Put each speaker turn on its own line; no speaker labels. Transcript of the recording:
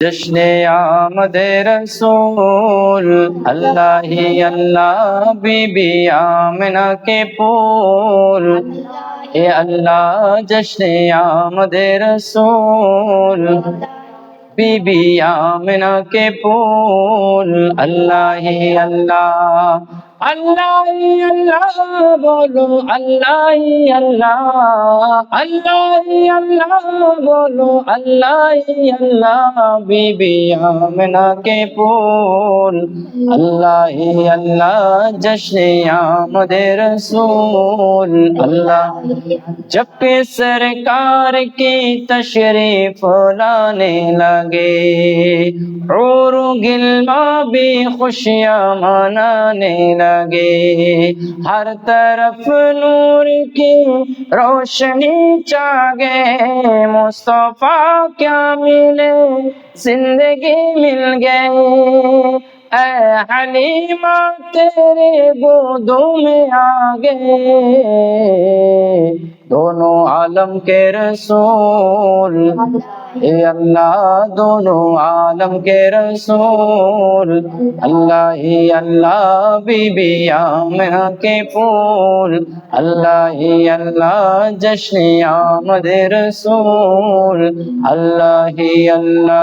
जश्ने आमदे रसूल, अल्लाह ही अल्लाह बीबी आमिना के फूल। ए अल्लाह जश्ने आमदे रसूल, बीबी आमिना के फूल। अल्लाह ही अल्लाह, अल्लाह ही अल्लाह बोलो, अल्लाह ही अल्लाह, अल्लाह ही अल्लाह बोलो, अल्लाह ही अल्लाह बीबी आमिना के फूल। अल्लाह ही अल्लाह जश्न आमदे रसूल। अल्लाह जब के सरकार की तशरीफ लाने लगे, और गिलमा भी खुशियाँ मनाने लगे। हर तरफ नूर की रोशनी जागे, मुस्तफा क्या मिले जिंदगी मिल गए। ऐ हलीमा तेरे गोदों में आ गए, दोनों आलम के रसूल। ए अल्लाह दोनों आलम के रसूल। अल्लाह ही अल्लाह बीबी आमिना के फूल। अल्लाह ही अल्लाह जश्न आमद रसूल। अल्लाह ही अल्लाह।